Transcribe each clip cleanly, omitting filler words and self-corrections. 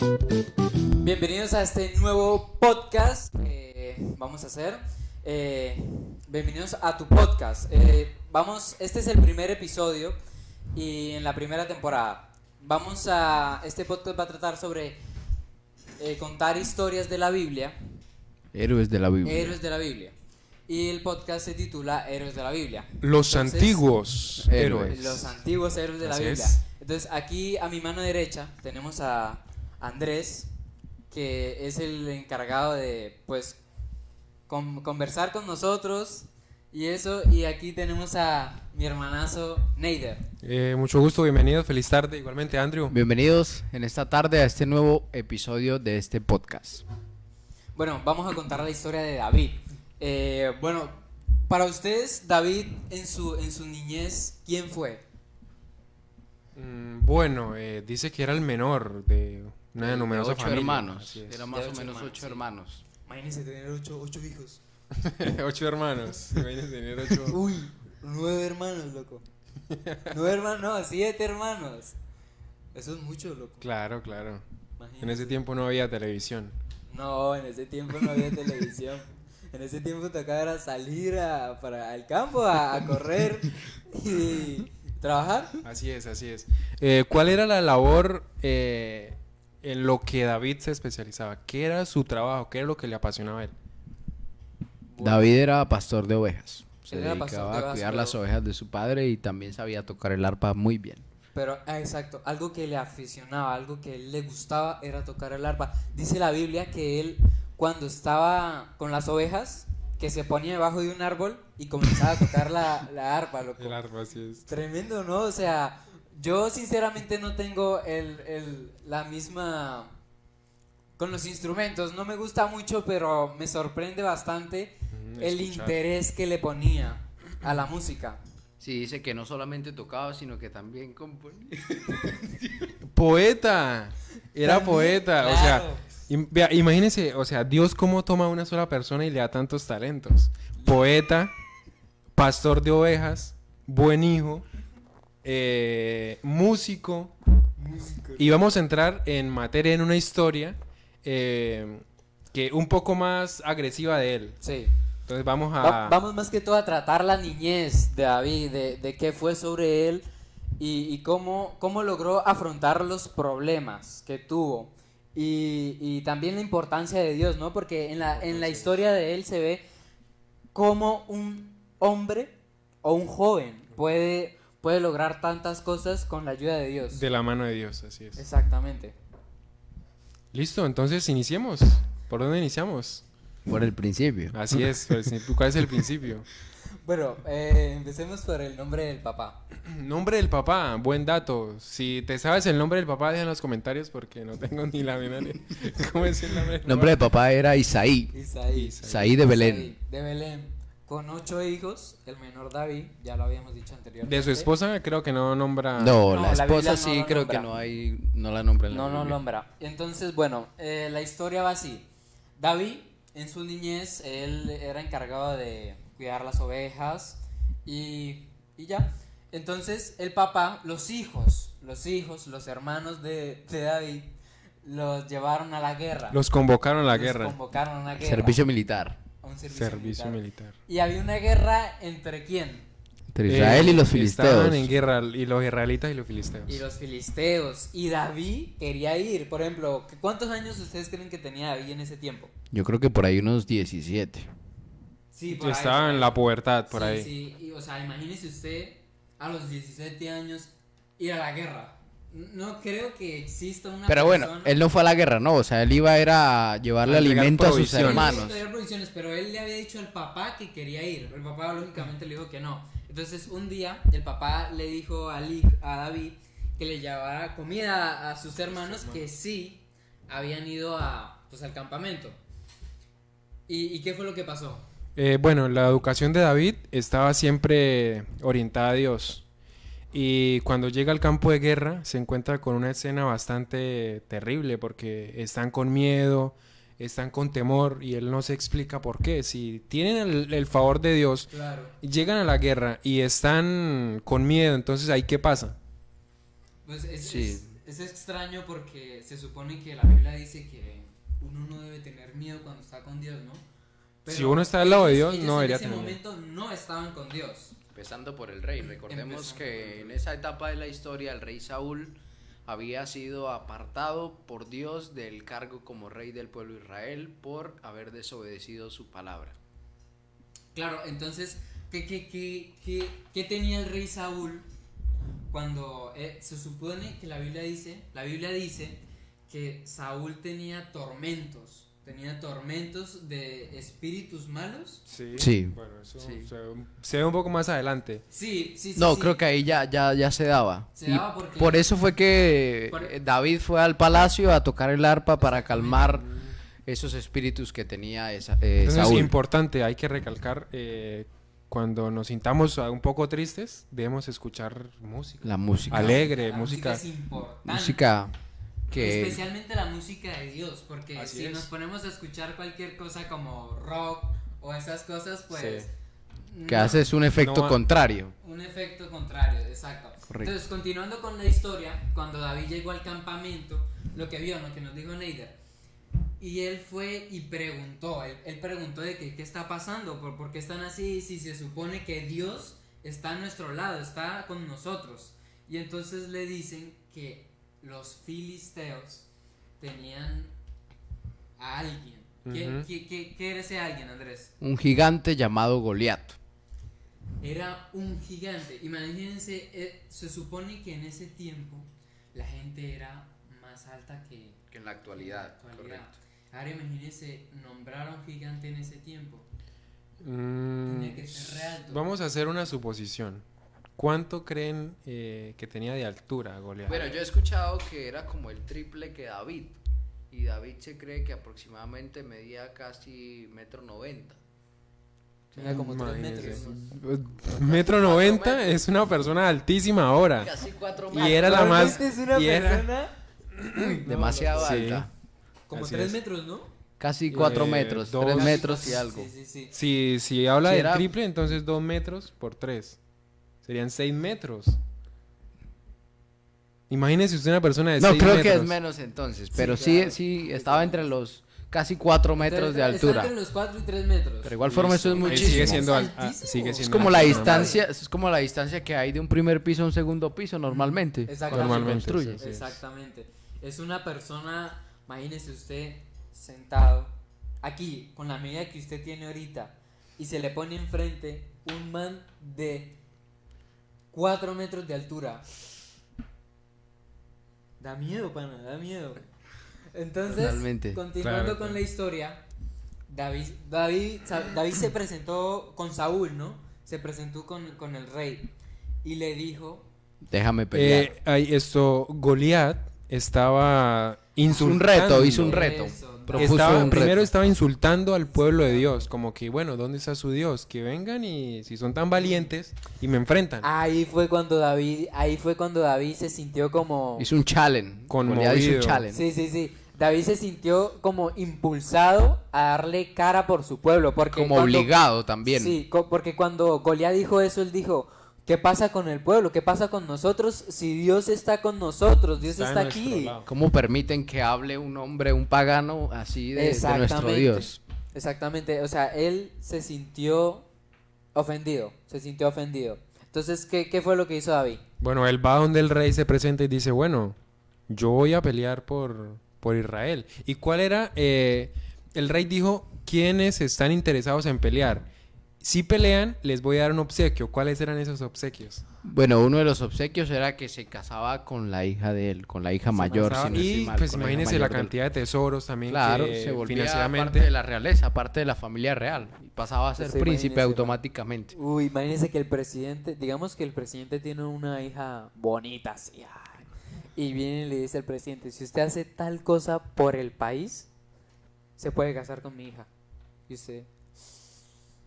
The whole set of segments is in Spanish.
Bienvenidos a este nuevo podcast que vamos a hacer. Bienvenidos a tu podcast. Este es el primer episodio y en la primera temporada. Este podcast va a tratar sobre contar historias de la Biblia. Héroes de la Biblia. Héroes de la Biblia. Y el podcast se titula Héroes de la Biblia. Los antiguos héroes. Los antiguos héroes de la Así Biblia. es. Entonces aquí a mi mano derecha tenemos a Andrés, que es el encargado de pues conversar con nosotros y eso. Y aquí tenemos a mi hermanazo Neider. Mucho gusto, bienvenido, feliz tarde. Igualmente, Andrew. Bienvenidos en esta tarde a este nuevo episodio de este podcast. Bueno, vamos a contar la historia de David. Bueno, para ustedes, David en su niñez, ¿quién fue? Bueno, dice que era el menor de una numerosa Ocho familia. hermanos. Así es. Era más De o ocho menos hermanos, 8 sí. hermanos. Imagínense tener ocho hijos. 8 hermanos. Imagínate tener 8. Uy, 9 hermanos, loco. 9 hermanos, no, 7 hermanos. Eso es mucho, loco. Claro, claro. Imagínense. En ese tiempo no había televisión. No, en ese tiempo no había televisión. En ese tiempo tocaba era salir al campo a correr y trabajar. Así es, así es. ¿Cuál era la labor en lo que David se especializaba? ¿Qué era su trabajo? ¿Qué era lo que le apasionaba a él? David era pastor de ovejas. Se Él era pastor de dedicaba a ovejas, cuidar pero- las ovejas de su padre y también sabía tocar el arpa muy bien. Pero, exacto, algo que le aficionaba, algo que él le gustaba era tocar el arpa. Dice la Biblia que él, cuando estaba con las ovejas, que se ponía debajo de un árbol y comenzaba a tocar la arpa, loco. El arpa, así es. Tremendo, ¿no? O sea, yo sinceramente no tengo la misma... Con los instrumentos, no me gusta mucho, pero me sorprende bastante el escuchar. interés que le ponía a la música. Sí, dice que no solamente tocaba, sino que también componía. Poeta, era También, poeta, o claro. sea, vea, imagínense, o sea, Dios cómo toma a una sola persona y le da tantos talentos. Poeta, pastor de ovejas, buen hijo, músico, y vamos a entrar en materia en una historia que un poco más agresiva de él. Sí. Entonces vamos a... Vamos más que todo a tratar la niñez de David, de qué fue sobre él y cómo logró afrontar los problemas que tuvo. Y también la importancia de Dios, ¿no? Porque en la historia de él se ve cómo un hombre o un joven puede lograr tantas cosas con la ayuda de Dios. De la mano de Dios, así es. Exactamente. Listo, entonces iniciemos. ¿Por dónde iniciamos? Por el principio. Así es, ¿cuál es el principio? Bueno, empecemos por el nombre del papá. Nombre del papá, buen dato. Si te sabes el nombre del papá, deja en los comentarios porque no tengo ni la menor idea. ¿Cómo es el nombre del El nombre de papá era Isaí. Isaí. Isaí de Belén. Isaí, de Belén. Con 8 hijos, el menor David, ya lo habíamos dicho anteriormente. De su esposa creo que no nombra... No, No, la la Biblia esposa no sí lo creo nombra. que no la nombra en la No, no Biblia. nombra. Entonces, bueno, la historia va así. David, en su niñez, él era encargado de cuidar las ovejas y ya. Entonces, el papá, los hermanos de David, los llevaron a la guerra. Los convocaron a la Los guerra. convocaron a una guerra. Servicio militar. A un servicio Servicio militar. militar. Y había una guerra entre quién? Entre Israel y los filisteos. Estaban en guerra y los israelitas y los filisteos. Y los filisteos. Y David quería ir. Por ejemplo, ¿cuántos años ustedes creen que tenía David en ese tiempo? Yo creo que por ahí unos 17. Sí, Estaba en la pubertad, por Sí, ahí. sí. Y, o sea, imagínese usted a los 17 años ir a la guerra. No creo que exista una Pero bueno, persona... él no fue a la guerra, no, o sea, él era a llevarle A entregar alimento a sus provisiones. Él hermanos. iba a traer provisiones, pero él le había dicho al papá que quería ir. El papá lógicamente le dijo que no. Entonces un día el papá le dijo a David que le llevara comida a sus hermanos que sí habían ido al campamento. ¿Y qué fue lo que pasó? Bueno, la educación de David estaba siempre orientada a Dios. Y cuando llega al campo de guerra se encuentra con una escena bastante terrible porque están con miedo, están con temor y él no se explica por qué. Si tienen el favor de Dios, Claro. llegan a la guerra y están con miedo, entonces ahí ¿qué pasa? Pues Sí. es extraño porque se supone que la Biblia dice que uno no debe tener miedo cuando está con Dios, ¿no? Si uno está al lado de Dios, ellos no debería en ese tener miedo. momento no estaban con Dios. Empezando por el rey. Recordemos Empezando que por el en rey. esa etapa de la historia el rey Saúl había sido apartado por Dios del cargo como rey del pueblo de Israel por haber desobedecido su palabra. Claro, entonces, ¿qué tenía el rey Saúl cuando se supone que la Biblia dice que Saúl tenía tormentos de espíritus malos? Sí. Bueno, eso Sí. se ve un poco más adelante. Sí. No, sí. creo que ahí ya se daba. Se Y daba porque- por eso fue que Por- David fue al palacio a tocar el arpa para calmar esos espíritus que tenía Entonces, Saúl. importante, hay que recalcar, cuando nos sintamos un poco tristes, debemos escuchar música. La música. Alegre, La música. es importante. Música que... Especialmente la música de Dios, porque Así si es. nos ponemos a escuchar cualquier cosa como rock o esas cosas, pues... que no, haces un efecto No, contrario. un efecto contrario, exacto. Correcto. Entonces, continuando con la historia, cuando David llegó al campamento, lo que vio, lo que nos dijo Neider, y él fue y preguntó, él preguntó de qué está pasando, por qué están así, si se supone que Dios está a nuestro lado, está con nosotros. Y entonces le dicen que los filisteos tenían a alguien. Ujú. ¿Qué era ese alguien, Andrés? Un gigante llamado Goliat. Era un gigante. Imagínense, se supone que en ese tiempo la gente era más alta que Que en la actualidad. Correcto. Ahora imagínense nombrar a un gigante en ese tiempo. Mm, Tenía que ser re alto. Vamos a hacer una suposición. ¿Cuánto creen que tenía de altura Goliat? Bueno, yo he escuchado que era como el triple que David. Y David se cree que aproximadamente medía casi 1,90 m. Tenía como 3 Imagínense. metros. Metro 90 es una persona altísima ahora. Casi 4 Y era la más... Realmente es una y era- persona demasiado Sí. alta. como Así 3 es. metros, ¿no? Casi 4 Eh, metros. dos- 3 Casi metros y algo. Sí. Si habla Si del era- triple, entonces 2 metros por 3. Serían 6 metros. Imagínese usted una persona de No, 6 creo metros. que es menos entonces. Pero claro. sí, estaba entre los casi 4 metros de Está altura. entre los 4 y 3 metros. Pero igual forma eso es Él muchísimo. sigue siendo, altísimo. sigue Es siendo Es como la altísimo. distancia, es como la distancia que hay de un primer piso a un segundo piso normalmente. Exactamente. cuando se Normalmente, construye. sí. Exactamente. Es una persona, imagínese usted sentado aquí con la medida que usted tiene ahorita y se le pone enfrente un man de 4 metros de altura. Da miedo, pana, da miedo. Entonces, Totalmente. continuando Claro, con claro. la historia, David se presentó con Saúl, ¿no? Se presentó con el rey y le dijo... Déjame pelear. Goliat estaba insultando. Hizo un reto. Eso, Propuso Estaba, un primero reto. estaba insultando al pueblo de Dios, como que, bueno, ¿dónde está su Dios? Que vengan y si son tan valientes y me enfrentan. Ahí fue cuando David se sintió como... Hizo un challenge. Conmovido. Goliat hizo un challenge. Sí. David se sintió como impulsado a darle cara por su pueblo. Porque Como cuando- obligado también. Sí, porque cuando Goliat dijo eso, él dijo, ¿qué pasa con el pueblo? ¿Qué pasa con nosotros si Dios está con nosotros? Dios Está está de nuestro aquí. lado. ¿Cómo permiten que hable un hombre, un pagano, así de nuestro Exactamente. Dios? Exactamente, o sea, él se sintió ofendido. Entonces, ¿qué fue lo que hizo David? Bueno, él va donde el rey se presenta y dice, bueno, yo voy a pelear por Israel. ¿Y cuál era? El rey dijo, ¿quiénes están interesados en pelear? Si pelean, les voy a dar un obsequio. ¿Cuáles eran esos obsequios? Bueno, uno de los obsequios era que se casaba con la hija de él, con la hija mayor. si no estoy Y mal, pues con la hija imagínense la mayor del- cantidad de tesoros también Claro, que se volvía parte financieramente... de la realeza, parte de la familia real. Y pasaba a ser Sí, príncipe imagínese, automáticamente. Uy, imagínense que el presidente, digamos que el presidente tiene una hija bonita, así, ay, y viene y le dice al presidente, si usted hace tal cosa por el país, se puede casar con mi hija. Y usted,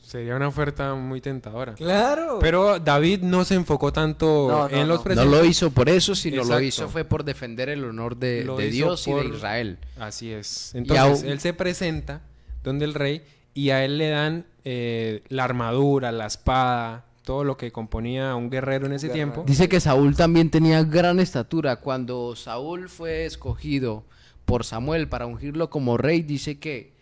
Sería una oferta muy tentadora. ¡claro! Pero David no se enfocó tanto No, en los no. presentes. No lo hizo por eso, sino lo Exacto. hizo fue por defender el honor de Lo hizo Dios y de por- Israel. Así es. Y Entonces, aún- él se presenta donde el rey y a él le dan la armadura, la espada, todo lo que componía a un guerrero en ese guerrero. tiempo. Dice que Saúl también tenía gran estatura. Cuando Saúl fue escogido por Samuel para ungirlo como rey, dice que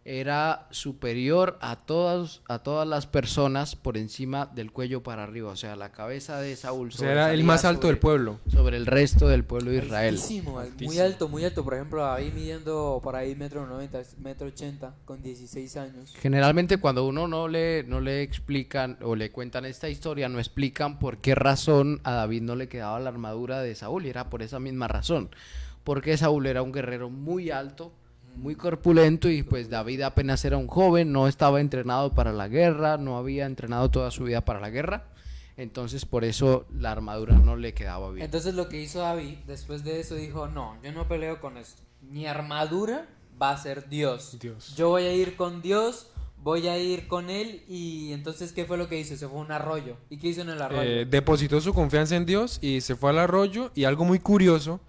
era superior a todas las personas por encima del cuello para arriba. O sea, la cabeza de Saúl O sea, era el sobresalía más alto del sobre- pueblo. sobre el resto del pueblo de Israel. Altísimo, Altísimo. muy alto, muy alto. Por ejemplo, David midiendo por ahí 1,90 m, 1,80 m, con 16 años. Generalmente cuando uno no le explican o le cuentan esta historia, no explican por qué razón a David no le quedaba la armadura de Saúl, y era por esa misma razón, porque Saúl era un guerrero muy alto, muy corpulento, y pues David apenas era un joven, no estaba entrenado para la guerra, no había entrenado toda su vida para la guerra, entonces por eso la armadura no le quedaba bien. Entonces lo que hizo David, después de eso dijo, no, yo no peleo con esto. Mi armadura va a ser Dios. Dios. Yo voy a ir con Dios, voy a ir con él. Y entonces, ¿qué fue lo que hizo? Se fue a un arroyo. ¿Y qué hizo en el arroyo? Depositó su confianza en Dios y se fue al arroyo. Y algo muy curioso,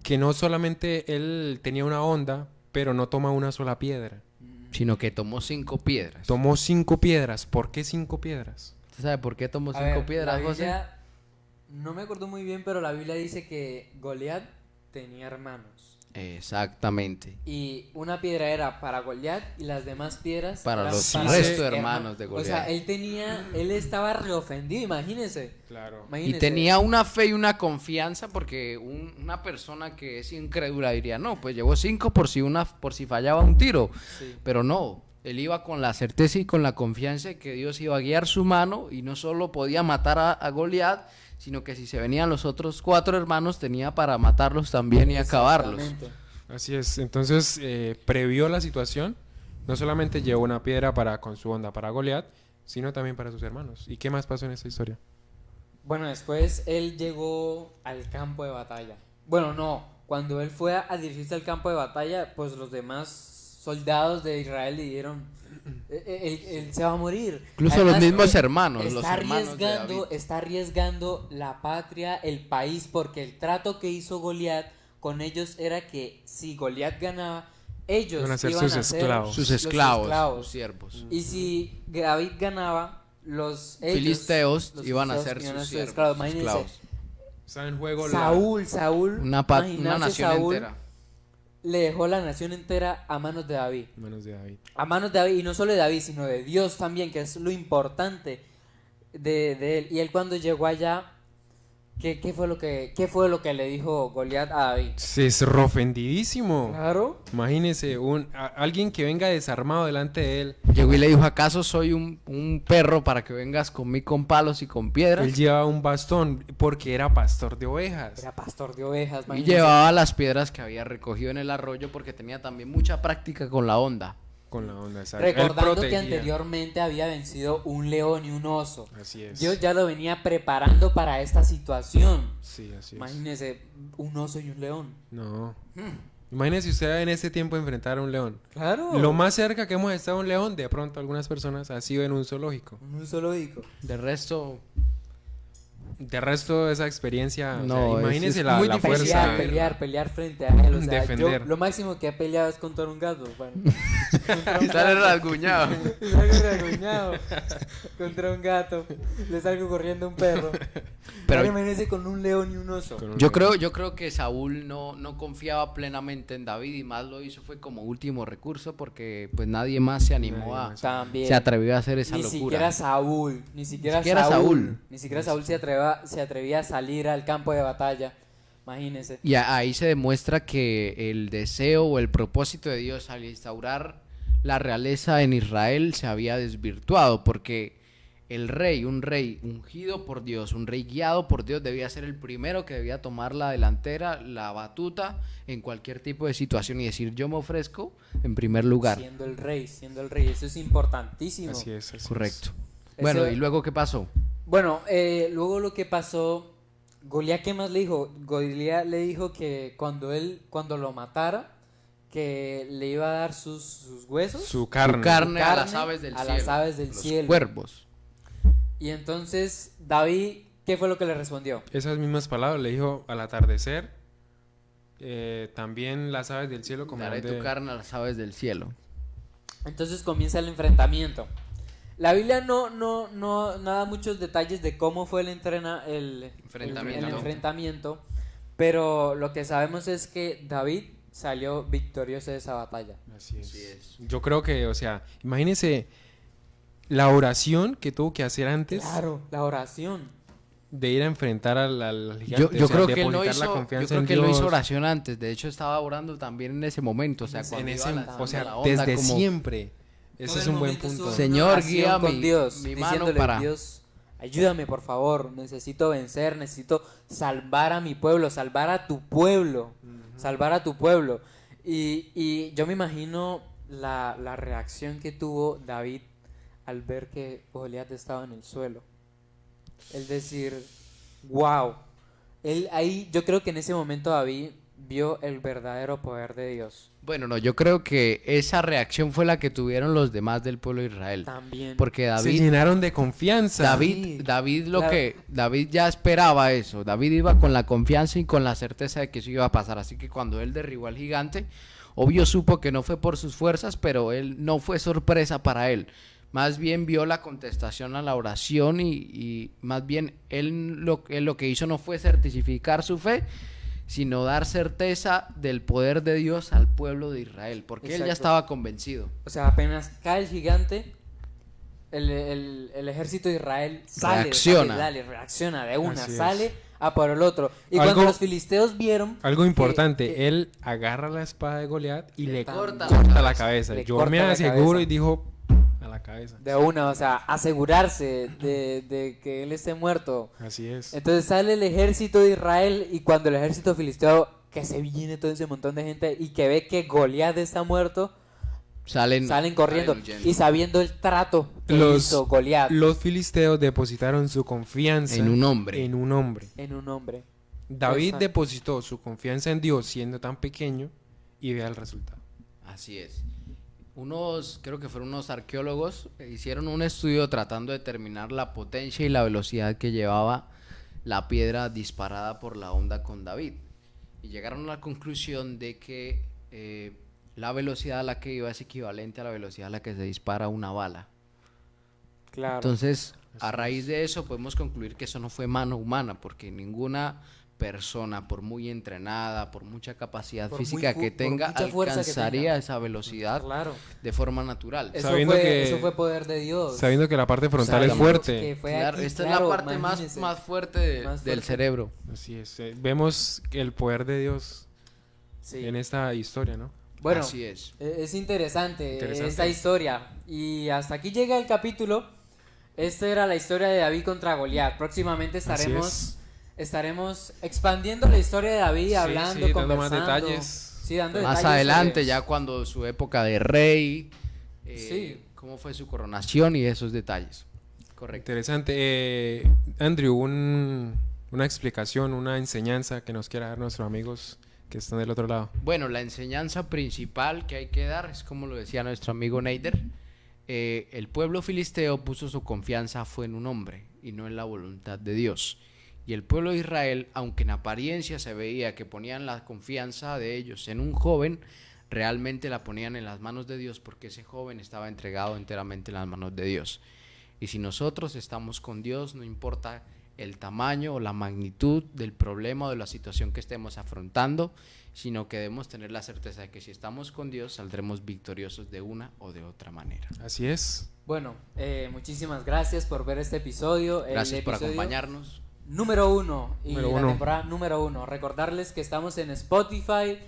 que no solamente él tenía una onda, pero no toma una sola piedra. Sino que tomó 5 piedras. Tomó 5 piedras. ¿Por qué 5 piedras? ¿Usted sabe por qué tomó A 5 ver, piedras, la José? Biblia, no me acuerdo muy bien, pero la Biblia dice que Goliat tenía hermanos. Exactamente. Y una piedra era para Goliat y las demás piedras Para eran los para restos sus de hermanos de O sea, Goliat. él estaba reofendido, imagínense. Claro. Y tenía una fe y una confianza, porque una persona que es incrédula diría, no, pues llevo 5 por si fallaba un tiro. Sí. Pero no, él iba con la certeza y con la confianza de que Dios iba a guiar su mano, y no solo podía matar a Goliat, sino que si se venían los otros 4 hermanos tenía para matarlos también y acabarlos. Exactamente. Así es. Entonces, previó la situación. No solamente llevó una piedra con su onda para Goliat, sino también para sus hermanos. ¿Y qué más pasó en esta historia? Bueno, después él llegó al campo de batalla. Bueno, no, cuando él fue a dirigirse al campo de batalla, pues los demás soldados de Israel le dijeron, él se va a morir. Incluso los mismos hermanos, los está hermanos de David. está arriesgando la patria, el país, porque el trato que hizo Goliat con ellos era que si Goliat ganaba, ellos Iban a ser iban sus a ser esclavos. Sus los esclavos, sus siervos. Y si David ganaba, ellos, Filisteos los iban a filisteos ser iban sus sus esclavos. Imagínense, Está en juego Saúl, Una imagínate, nación Saúl entera. le dejó la nación entera a manos de David. manos de David. A manos de David, y no solo de David, sino de Dios también, que es lo importante de él. Y él cuando llegó allá, ¿qué fue lo que le dijo Goliat a David? Se es ofendidísimo. Claro. Imagínese, alguien que venga desarmado delante de él. Llegó y le dijo, ¿acaso soy un perro para que vengas conmigo con palos y con piedras? Él llevaba un bastón porque era pastor de ovejas. Era pastor de ovejas, Y imagínense. llevaba las piedras que había recogido en el arroyo, porque tenía también mucha práctica con la onda. Con la onda, exacto. Él Recordando que protegía. anteriormente había vencido un león y un oso. Así es. Dios ya lo venía preparando para esta situación. Sí, así es. Imagínese, un oso y un león. No. Imagínese usted en este tiempo enfrentar a un león. Claro. Lo más cerca que hemos estado a un león, de pronto algunas personas, ha sido en un zoológico. Un zoológico. De resto, De resto, esa experiencia, o No, sea, es imagínese muy la difícil. fuerza. Pelear frente a él. O sea, Defender. yo lo máximo que he peleado es contra un gato. Bueno, sale rasguñado. le salgo regañado contra un gato. Le salgo corriendo a un perro. Pero- Ahora imagínese con un león y un oso. Con un Yo león. creo que Saúl no confiaba plenamente en David, y más lo hizo fue como último recurso, porque pues nadie más se animó Nadie más. También. se atrevió a hacer esa Ni locura. siquiera Saúl. Ni siquiera Saúl se atrevía a salir al campo de batalla. Imagínese. Y ahí se demuestra que el deseo o el propósito de Dios al instaurar la realeza en Israel se había desvirtuado, porque el rey, un rey ungido por Dios, un rey guiado por Dios, debía ser el primero que debía tomar la delantera, la batuta en cualquier tipo de situación, y decir, yo me ofrezco en primer lugar. Siendo el rey. Eso es importantísimo. Así es, así Correcto. Eso- Bueno, ¿y luego qué pasó? Bueno, luego lo que pasó, Goliat, ¿qué más le dijo? Goliat le dijo que cuando lo matara, que le iba a dar sus huesos, Su carne. Su carne a las aves del a cielo. las aves del los cielo. cuervos. Y entonces David, ¿qué fue lo que le respondió? Esas mismas palabras le dijo al atardecer. También las aves del cielo Daré comerán tu carne a las aves del cielo. Entonces comienza el enfrentamiento. La Biblia no da muchos detalles de cómo fue el enfrentamiento, pero lo que sabemos es que David salió victorioso de esa batalla. Así es. Así es. Yo creo que, o sea, imagínese la oración que tuvo que hacer antes Claro, la oración. de ir a enfrentar al gigante. Yo o sea, creo que él no depositar la hizo, yo confianza creo en que él no hizo Dios. oración antes. De hecho, estaba orando también en ese momento. O sea, cuando En iba ese, lanzando o sea, la onda, desde como, siempre. Ese Todo es el un buen momento estuvo punto. en Señor, oración guía con Dios, mi mano diciéndole, para- Dios, ayúdame por favor, necesito vencer, necesito salvar a mi pueblo, salvar a tu pueblo, salvar a tu pueblo. Y yo me imagino la reacción que tuvo David al ver que Goliat estaba en el suelo. Es decir, wow. Yo creo que en ese momento David vio el verdadero poder de Dios. Bueno, no, yo creo que esa reacción fue la que tuvieron los demás del pueblo de Israel. También. Porque Se David, llenaron de confianza. David ya esperaba eso. David iba con la confianza y con la certeza de que eso iba a pasar. Así que cuando él derribó al gigante, obvio supo que no fue por sus fuerzas, pero él no fue sorpresa para él. Más bien vio la contestación a la oración y más bien él lo que hizo no fue certificar su fe, sino dar certeza del poder de Dios al pueblo de Israel, porque él ya Exacto. estaba convencido. O sea, apenas cae el gigante, el ejército de Israel sale, Reacciona. reacciona de una, Así es. sale a por el otro. Y Algo- cuando los filisteos vieron... Algo que- importante, que- él agarra la espada de Goliat y le corta corta, la la cabeza. Le Yo corta me la aseguro cabeza. y dijo a la cabeza. de una, o sea, asegurarse de que él esté muerto. Así es. Entonces sale el ejército de Israel y cuando el ejército filisteo, que se viene todo ese montón de gente y que ve que Goliat está muerto, salen corriendo huyendo. y sabiendo el trato que Los- hizo Goliat Los filisteos depositaron su confianza En un hombre. en un hombre. en un hombre. David Exacto. depositó su confianza en Dios siendo tan pequeño y vea el resultado. Así es. Creo que fueron unos arqueólogos, hicieron un estudio tratando de determinar la potencia y la velocidad que llevaba la piedra disparada por la onda con David. Y llegaron a la conclusión de que la velocidad a la que iba es equivalente a la velocidad a la que se dispara una bala. Claro. Entonces, a raíz de eso podemos concluir que eso no fue mano humana, porque ninguna persona, por muy entrenada, por mucha capacidad Por física muy que por tenga, mucha fuerza que alcanzaría tenga. esa velocidad Claro. de forma natural. Sabiendo que- Eso fue poder de Dios. Sabiendo que la parte frontal es Sabemos fuerte. Que fue Claro, aquí, esta claro, es la parte imagínense. más fuerte de- Más del fuerte. cerebro. Así es. Vemos el poder de Dios Sí. en esta historia, ¿no? Bueno, Así es. es interesante, Interesante. esta historia. Y hasta aquí llega el capítulo. Esta era la historia de David contra Goliat. Próximamente estaremos expandiendo la historia de David, Sí, hablando, sí, dando más conversando. detalles. Sí, dando Más detalles adelante, sobre- ya cuando su época de rey, Sí. cómo fue su coronación y esos detalles. Correcto. Interesante. Andrew, una explicación, una enseñanza que nos quiera dar nuestros amigos que están del otro lado. Bueno, la enseñanza principal que hay que dar es como lo decía nuestro amigo Neider. El pueblo filisteo puso su confianza fue en un hombre y no en la voluntad de Dios. Y el pueblo de Israel, aunque en apariencia se veía que ponían la confianza de ellos en un joven, realmente la ponían en las manos de Dios porque ese joven estaba entregado enteramente en las manos de Dios. Y si nosotros estamos con Dios, no importa el tamaño o la magnitud del problema o de la situación que estemos afrontando, sino que debemos tener la certeza de que si estamos con Dios saldremos victoriosos de una o de otra manera. Así es. Bueno, muchísimas gracias por ver este episodio. El Gracias por episodio acompañarnos. Número 1 y Número la uno. temporada número 1. Recordarles que estamos en Spotify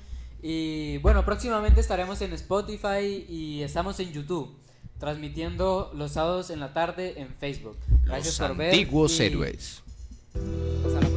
y bueno, próximamente estaremos en Spotify y estamos en YouTube, transmitiendo los sábados en la tarde en Facebook. Gracias Los por ver. antiguos y héroes. hasta la